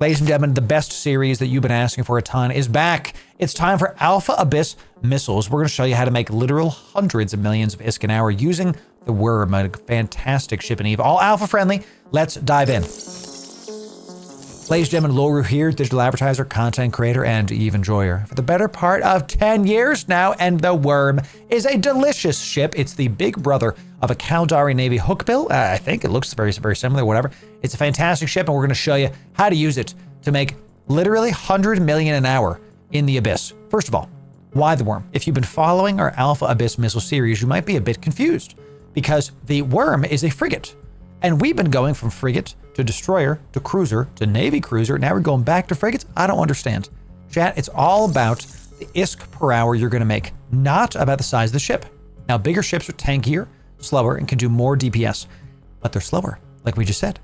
Ladies and gentlemen, the best series that you've been asking for a ton is back. It's time for Alpha Abyss missiles. We're going to show you how to make literal hundreds of millions of ISK an hour using the Worm, a fantastic ship in EVE. All alpha friendly. Let's dive in. Ladies and gentlemen, Loru here, digital advertiser, content creator, and EVE enjoyer for the better part of 10 years now, and the Worm is a delicious ship. It's the big brother of a Caldari Navy hookbill. I think it looks very, very similar, whatever. It's a fantastic ship, and we're going to show you how to use it to make literally 100 million an hour in the Abyss. First of all, why the Worm? If you've been following our Alpha Abyss missile series, you might be a bit confused because the Worm is a frigate, and we've been going from frigate to destroyer, to cruiser, to Navy cruiser. Now we're going back to frigates. I don't understand. Chat, it's all about the ISK per hour you're going to make, not about the size of the ship. Now, bigger ships are tankier, slower, and can do more DPS, but they're slower, like we just said.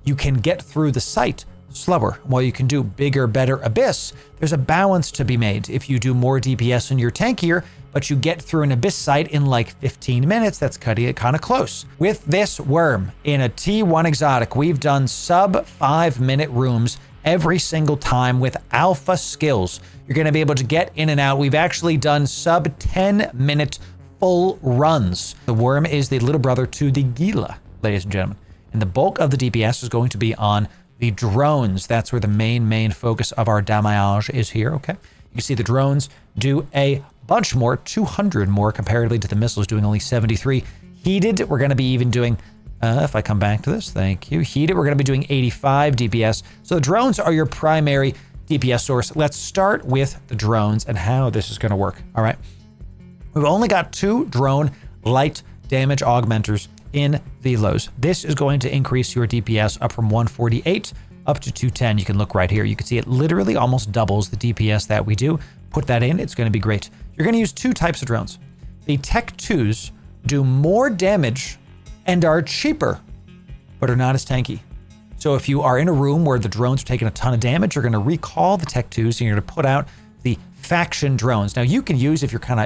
You can get through the site slower. While you can do bigger, better Abyss, there's a balance to be made. If you do more DPS and you're tankier, but you get through an Abyss site in like 15 minutes, that's cutting it kind of close. With this Worm in a T1 exotic, we've done sub 5-minute rooms every single time with alpha skills. You're going to be able to get in and out. We've actually done sub 10-minute full runs. The Worm is the little brother to the Gila, ladies and gentlemen. And the bulk of the DPS is going to be on the drones. That's where the main focus of our damage is here, okay? You can see the drones do a bunch more, 200 more comparatively to the missiles, doing only 73. Heated, we're going to be even doing, if I come back to this, thank you. Heated, we're going to be doing 85 DPS. So the drones are your primary DPS source. Let's start with the drones and how this is going to work, all right? We've only got 2 drone light damage augmenters in the lows. This is going to increase your DPS up from 148 up to 210. You can look right here. You can see it literally almost doubles the DPS that we do. Put that in, it's going to be great. You're going to use 2 types of drones. The Tech 2s do more damage and are cheaper, but are not as tanky. So if you are in a room where the drones are taking a ton of damage, you're going to recall the Tech 2s and you're going to put out the faction drones. Now you can use if you don't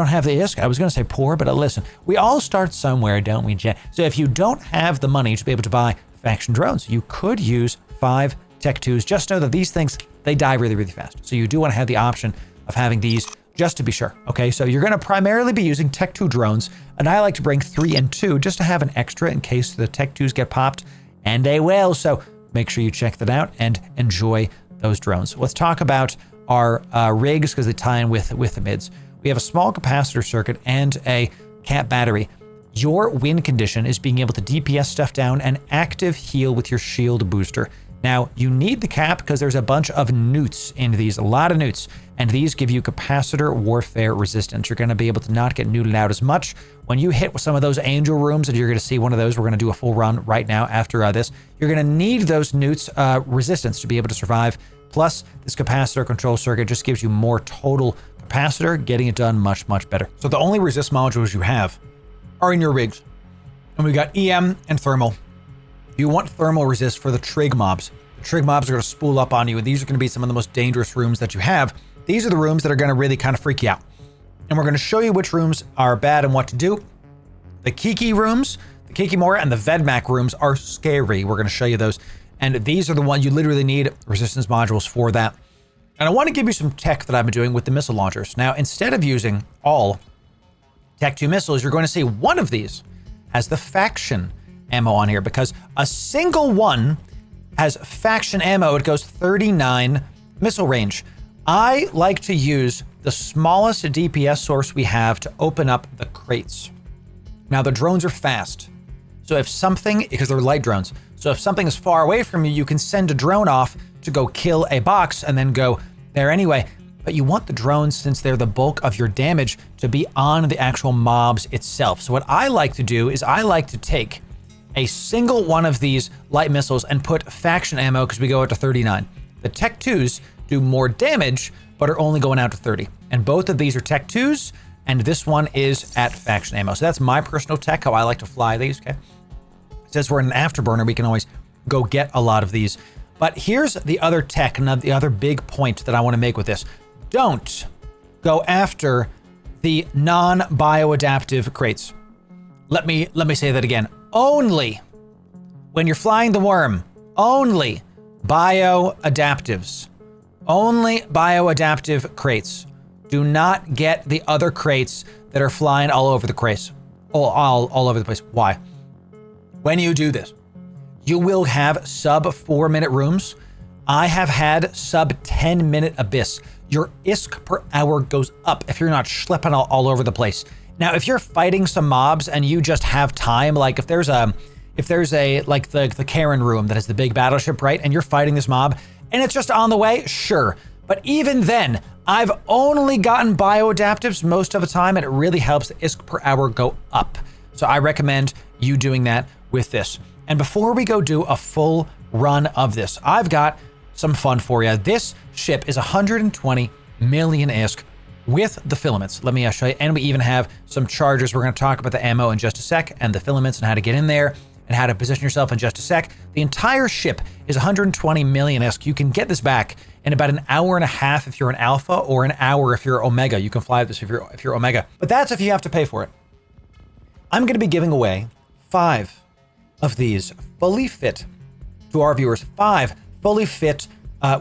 have the ISK, I was going to say poor, but listen, we all start somewhere, don't we, Jet? So if you don't have the money to be able to buy faction drones, you could use 5 Tech 2s. Just know that these things, they die really, really fast. So you do want to have the option of having these just to be sure. Okay, so you're going to primarily be using Tech 2 drones, and I like to bring 3 and 2 just to have an extra in case the Tech 2s get popped, and they will. So make sure you check that out and enjoy those drones. Let's talk about our rigs because they tie in with the mids. We have a small capacitor circuit and a cap battery. Your win condition is being able to DPS stuff down and active heal with your shield booster. Now, you need the cap because there's a bunch of newts in these, a lot of newts, and these give you capacitor warfare resistance. You're going to be able to not get neuted out as much. When you hit with some of those angel rooms, and you're going to see one of those, we're going to do a full run right now after this, you're going to need those newts resistance to be able to survive. Plus, this capacitor control circuit just gives you more total capacitor, getting it done much, much better. So the only resist modules you have are in your rigs. And we got EM and thermal. You want thermal resist for the trig mobs. The trig mobs are going to spool up on you, and these are going to be some of the most dangerous rooms that you have. These are the rooms that are going to really kind of freak you out. And we're going to show you which rooms are bad and what to do. The Kiki rooms, the Kikimora and the Vedmak rooms are scary. We're going to show you those. And these are the ones you literally need resistance modules for that. And I want to give you some tech that I've been doing with the missile launchers. Now, instead of using all Tech 2 missiles, you're going to see one of these has the faction ammo on here because a single one has faction ammo. It goes 39 missile range. I like to use the smallest DPS source we have to open up the crates. Now, the drones are fast. So if something, because they're light drones, so if something is far away from you, you can send a drone off to go kill a box and then go there anyway. But you want the drones, since they're the bulk of your damage, to be on the actual mobs itself. So what I like to do is I like to take a single one of these light missiles and put faction ammo because we go out to 39. The Tech 2s do more damage, but are only going out to 30. And both of these are Tech 2s, and this one is at faction ammo. So that's my personal tech, how I like to fly these, okay? Since we're in an afterburner, we can always go get a lot of these. But here's the other tech, and the other big point that I want to make with this. Don't go after the non-bioadaptive crates. Let me say that again. Only when you're flying the Worm only bioadaptives. Only bioadaptive crates. Do not get the other crates that are flying all over the crates. All over the place. Why? When you do this, you will have sub 4-minute rooms. I have had sub 10-minute abyss. Your ISK per hour goes up if you're not schlepping all over the place. Now, if you're fighting some mobs and you just have time, like if there's a like the Karen room that has the big battleship, right? And you're fighting this mob and it's just on the way, sure. But even then, I've only gotten bioadaptives most of the time, and it really helps the ISK per hour go up. So I recommend you doing that with this. And before we go do a full run of this, I've got some fun for you. This ship is 120 million ISK with the filaments. Let me show you. And we even have some chargers. We're going to talk about the ammo in just a sec, and the filaments and how to get in there and how to position yourself in just a sec. The entire ship is 120 million ISK. You can get this back in about an hour and a half if you're an alpha, or an hour if you're Omega. You can fly this if you're Omega. But that's if you have to pay for it. I'm going to be giving away 5 of these fully fit to our viewers. 5 fully fit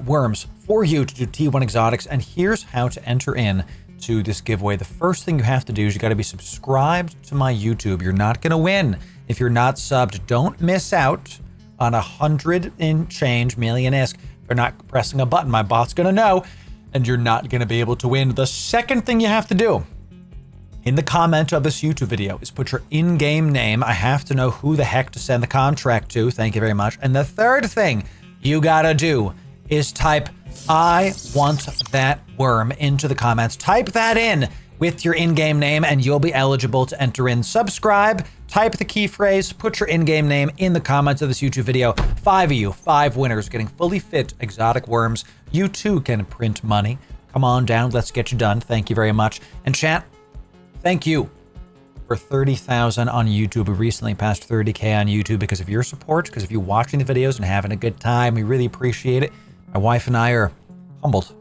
worms for you to do T1 exotics. And here's how to enter in to this giveaway. The first thing you have to do is you got to be subscribed to my YouTube. You're not going to win if you're not subbed. Don't miss out on 100 and change million ISK. If you're not pressing a button, my bot's going to know, and you're not going to be able to win. The second thing you have to do in the comment of this YouTube video is put your in-game name. I have to know who the heck to send the contract to. Thank you very much. And the third thing you got to do is type "I want that worm" into the comments. Type that in with your in-game name and you'll be eligible to enter in. Subscribe, type the key phrase, put your in-game name in the comments of this YouTube video. 5 of you, 5 winners getting fully fit exotic worms. You too can print money. Come on down, let's get you done. Thank you very much. And chat, thank you for 30,000 on YouTube. We recently passed 30K on YouTube because of your support, because of you watching the videos and having a good time. We really appreciate it. My wife and I are humbled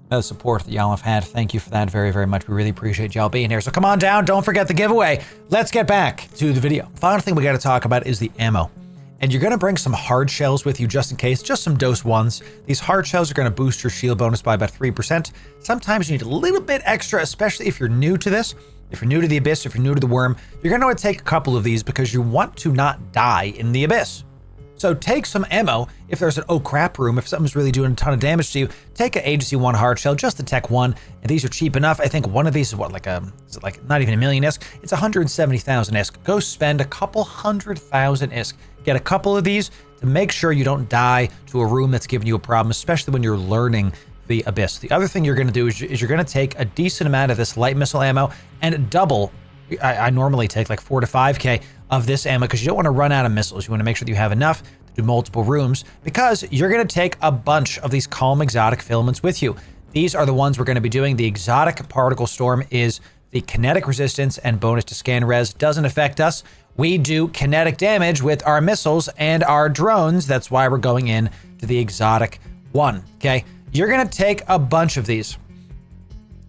by the support that y'all have had. Thank you for that very, very much. We really appreciate y'all being here. So come on down. Don't forget the giveaway. Let's get back to the video. Final thing we got to talk about is the ammo. And you're going to bring some hard shells with you just in case, just some dose 1s. These hard shells are going to boost your shield bonus by about 3%. Sometimes you need a little bit extra, especially if you're new to this. If you're new to the Abyss, if you're new to the Worm, you're going to want to take a couple of these because you want to not die in the Abyss. So take some ammo. If there's an oh crap room, if something's really doing a ton of damage to you, take an Agency 1 hard shell, just the Tech 1. And these are cheap enough. I think one of these is what, like is it like not even a million ISK? It's 170,000 ISK. Go spend a couple 100,000 ISK. Get a couple of these to make sure you don't die to a room that's giving you a problem, especially when you're learning the Abyss. The other thing you're going to do is you're going to take a decent amount of this light missile ammo and double. I normally take like 4 to 5K of this ammo because you don't want to run out of missiles. You want to make sure that you have enough to do multiple rooms because you're going to take a bunch of these calm exotic filaments with you. These are the ones we're going to be doing. The exotic particle storm is the kinetic resistance and bonus to scan res. Doesn't affect us. We do kinetic damage with our missiles and our drones. That's why we're going in to the exotic one. Okay. You're going to take a bunch of these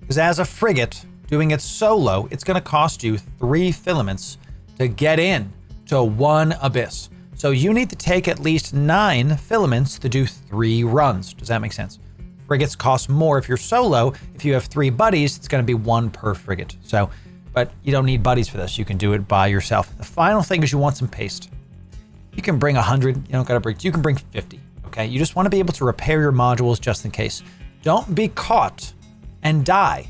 because as a frigate doing it solo, it's going to cost you 3 filaments to get in to 1 abyss. So you need to take at least 9 filaments to do 3 runs. Does that make sense? Frigates cost more if you're solo. If you have 3 buddies, it's going to be 1 per frigate. So, but you don't need buddies for this. You can do it by yourself. The final thing is you want some paste. You can bring 100. You don't got to bring. You can bring 50. Okay. You just want to be able to repair your modules just in case. Don't be caught and die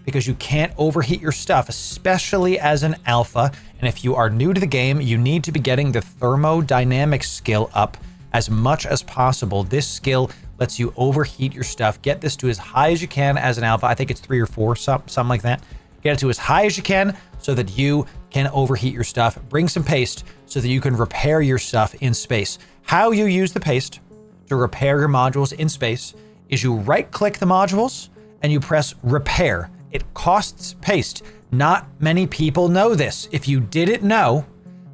because you can't overheat your stuff, especially as an alpha. And if you are new to the game, you need to be getting the thermodynamic skill up as much as possible. This skill lets you overheat your stuff. Get this to as high as you can as an alpha. I think it's 3 or 4, something like that. Get it to as high as you can so that you can overheat your stuff. Bring some paste so that you can repair your stuff in space. How you use the paste to repair your modules in space is you right-click the modules and you press repair. It costs paste. Not many people know this. If you didn't know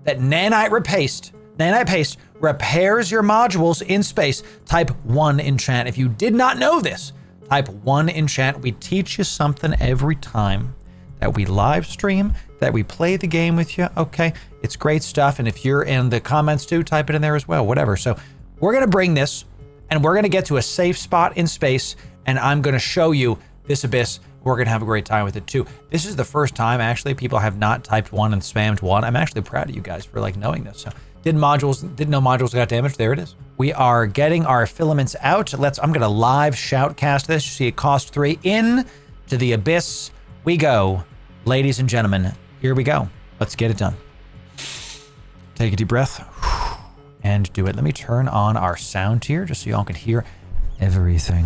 that nanite paste repairs your modules in space, type 1 in chat. If you did not know this, type 1 in chat. We teach you something every time that we live stream, that we play the game with you. Okay, it's great stuff. And if you're in the comments too, type it in there as well, whatever. So We're going to bring this and we're going to get to a safe spot in space, and I'm going to show you this abyss. We're going to have a great time with it too. This is the first time actually people have not typed 1 and spammed 1. I'm actually proud of you guys for like knowing this. So didn't know modules got damaged. There it is. We are getting our filaments out. I'm going to live shoutcast this. You see it cost 3 in to the abyss. We go, ladies and gentlemen, here we go. Let's get it done. Take a deep breath and do it. Let me turn on our sound tier just so y'all can hear everything.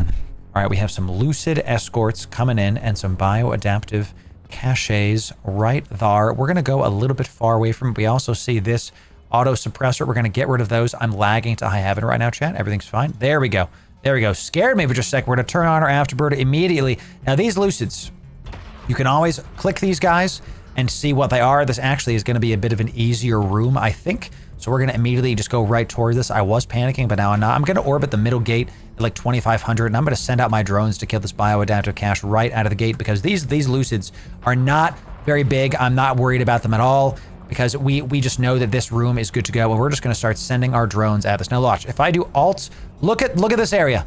All right, we have some lucid escorts coming in and some bioadaptive caches right there. We're going to go a little bit far away from it. We also see this auto suppressor. We're going to get rid of those. I'm lagging to high heaven right now, chat. Everything's fine. There we go. There we go. Scared me for just a second. We're going to turn on our afterburner immediately. Now, these lucids, you can always click these guys and see what they are. This actually is going to be a bit of an easier room, I think. So we're going to immediately just go right towards this. I was panicking, but now I'm not. I'm going to orbit the middle gate at like 2,500, and I'm going to send out my drones to kill this bioadaptive cache right out of the gate, because these lucids are not very big. I'm not worried about them at all, because we just know that this room is good to go, and we're just going to start sending our drones at this. Now watch, if I do alt, look at this area.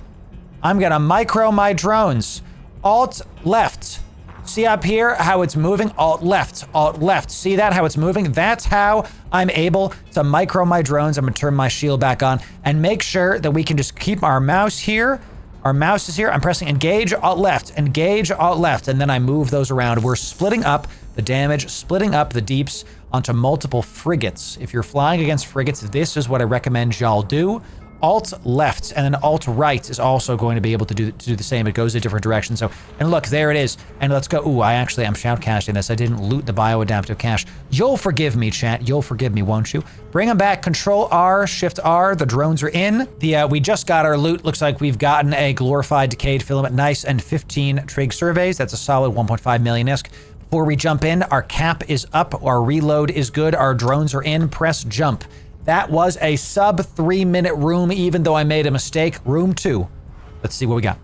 I'm going to micro my drones. Alt left. See up here how it's moving? Alt left, alt left. See that, how it's moving? That's how I'm able to micro my drones. I'm gonna turn my shield back on and make sure that we can just keep our mouse here. Our mouse is here. I'm pressing engage, alt left, engage, alt left, and then I move those around. We're splitting up the damage, splitting up the deeps onto multiple frigates. If you're flying against frigates, this is what I recommend y'all do. Alt left and then alt right is also going to be able to do the same. It goes a different direction. So, and look, there it is. And let's go. Ooh, I'm shoutcasting this. I didn't loot the bioadaptive cache. You'll forgive me, chat. You'll forgive me, won't you? Bring them back. Control R, Shift R. The drones are in. We just got our loot. Looks like we've gotten a glorified decayed filament. Nice. And 15 trig surveys. That's a solid 1.5 million ISK. Before we jump in, our cap is up. Our reload is good. Our drones are in. Press jump. That was a sub 3-minute room, even though I made a mistake. Room 2. Let's see what we got.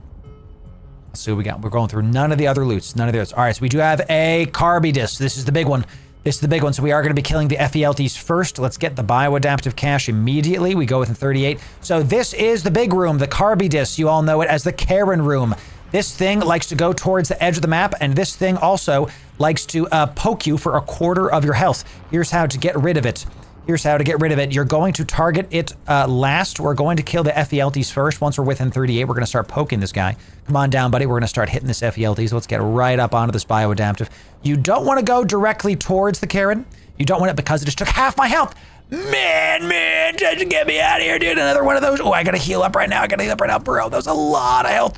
Let's see what we got. We're going through none of the other loots. None of the others. All right, so we do have a KYBERNAUT. This is the big one. This is the big one. So we are going to be killing the FELTs first. Let's get the bioadaptive cache immediately. We go within 38. So this is the big room, the KYBERNAUT. You all know it as the Karen room. This thing likes to go towards the edge of the map, and this thing also likes to poke you for a quarter of your health. Here's how to get rid of it. Here's how to get rid of it. You're going to target it last. We're going to kill the FELTs first. Once we're within 38, we're going to start poking this guy. Come on down, buddy. We're going to start hitting this FELT. So let's get right up onto this bioadaptive. You don't want to go directly towards the Karen. You don't want it because it just took half my health. Man, just get me out of here, dude. Another one of those. Oh, I got to heal up right now. Bro. That was a lot of health.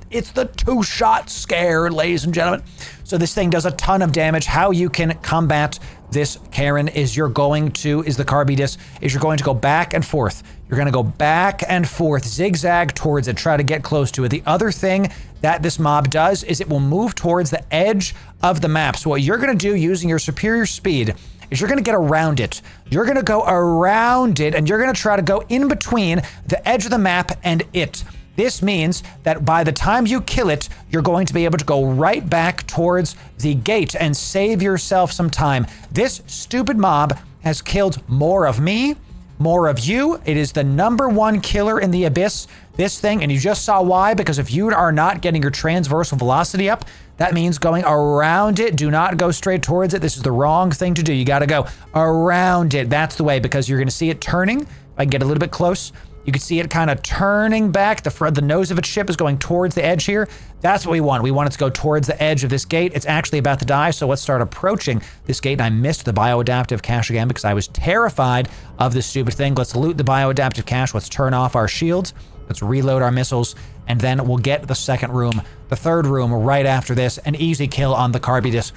It's the 2-shot scare, ladies and gentlemen. So this thing does a ton of damage. How you can combat this Karen is the KYBERNAUT, is you're going to go back and forth. You're going to go back and forth, zigzag towards it, try to get close to it. The other thing that this mob does is it will move towards the edge of the map. So what you're going to do using your superior speed is you're going to get around it. You're going to go around it, and you're going to try to go in between the edge of the map and it. This means that by the time you kill it, you're going to be able to go right back towards the gate and save yourself some time. This stupid mob has killed more of me, more of you. It is the #1 killer in the abyss, this thing, and you just saw why, because if you are not getting your transversal velocity up, that means going around it. Do not go straight towards it. This is the wrong thing to do. You got to go around it. That's the way, because you're going to see it turning. If I can get a little bit close, you can see it kind of turning back. The nose of its ship is going towards the edge here. That's what we want. We want it to go towards the edge of this gate. It's actually about to die, so let's start approaching this gate. And I missed the bioadaptive cache again because I was terrified of this stupid thing. Let's loot the bioadaptive cache. Let's turn off our shields. Let's reload our missiles, and then we'll get the second room, the third room right after this. An easy kill on the KYBERNAUT.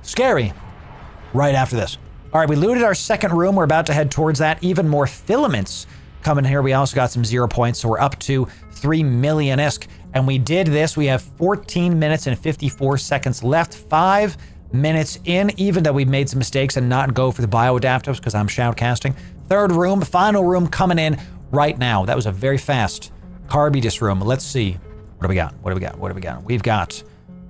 Scary. Right after this. All right, we looted our second room. We're about to head towards that. Even more filaments coming here. We also got some 0 points, so we're up to 3 million ISK. And we did this. We have 14 minutes and 54 seconds left. 5 minutes in, even though we've made some mistakes and not go for the bioadaptives because I'm shoutcasting. Third room, final room coming in right now. That was a very fast KYBERNAUT room. Let's see. What do we got? We've got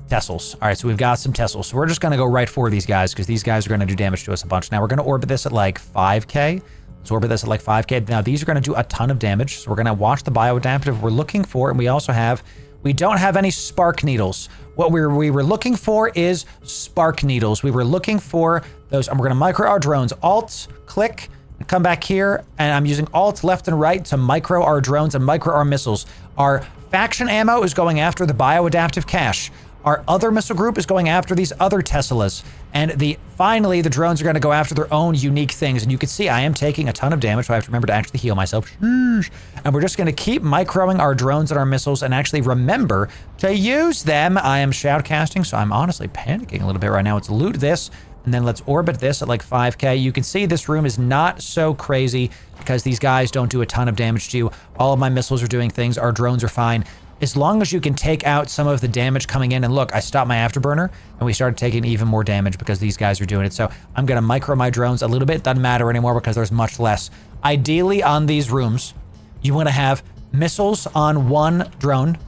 Tessels. All right, so we've got some Tessels. So we're just going to go right for these guys because these guys are going to do damage to us a bunch. Now we're going to orbit this at like 5K. Let's orbit this at like 5K. Now, these are going to do a ton of damage. So we're going to watch the bioadaptive we're looking for. And we also have, we don't have any spark needles. What we were looking for is spark needles. We were looking for those. And we're going to micro our drones. Alt, click, and come back here. And I'm using Alt left and right to micro our drones and micro our missiles. Our faction ammo is going after the bioadaptive cache. Our other missile group is going after these other Teslas. And finally, the drones are going to go after their own unique things. And you can see I am taking a ton of damage, so I have to remember to actually heal myself. And we're just going to keep microing our drones and our missiles and actually remember to use them. I am shoutcasting, so I'm honestly panicking a little bit right now. Let's loot this, and then let's orbit this at like 5K. You can see this room is not so crazy because these guys don't do a ton of damage to you. All of my missiles are doing things. Our drones are fine. As long as you can take out some of the damage coming in, and look, I stopped my afterburner and we started taking even more damage because these guys are doing it. So I'm going to micro my drones a little bit. Doesn't matter anymore because there's much less. Ideally on these rooms, you want to have missiles on one drone,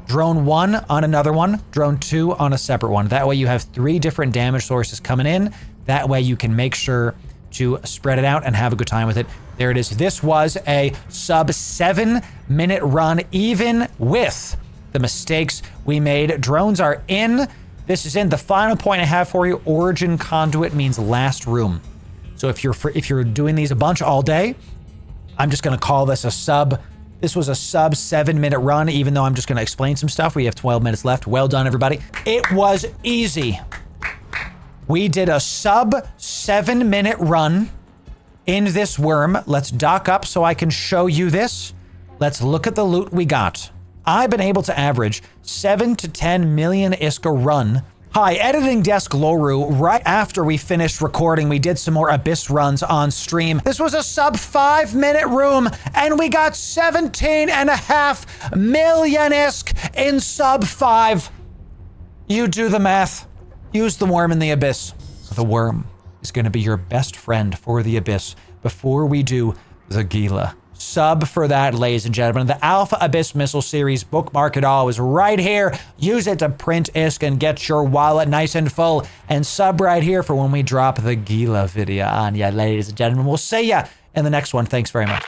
drone 1 on another one, drone 2 on a separate one. That way you have 3 different damage sources coming in. That way you can make sure to spread it out and have a good time with it. There it is. This was a sub 7-minute run, even with the mistakes we made. Drones are in. This is in. The final point I have for you, origin conduit means last room. So if you're doing these a bunch all day, I'm just going to call this this was a sub 7-minute run, even though I'm just going to explain some stuff. We have 12 minutes left. Well done, everybody. It was easy. We did a sub 7-minute run in this worm. Let's dock up so I can show you this. Let's look at the loot we got. I've been able to average 7 to 10 million ISK a run. Hi, editing desk Loru. Right after we finished recording, we did some more Abyss runs on stream. This was a sub 5-minute room, and we got 17.5 million ISK in sub 5. You do the math. Use the worm in the Abyss. The worm is going to be your best friend for the Abyss before we do the Gila. Sub for that, ladies and gentlemen. The Alpha Abyss Missile Series, bookmark it all, is right here. Use it to print ISK and get your wallet nice and full. And sub right here for when we drop the Gila video on ya, ladies and gentlemen. We'll see ya in the next one. Thanks very much.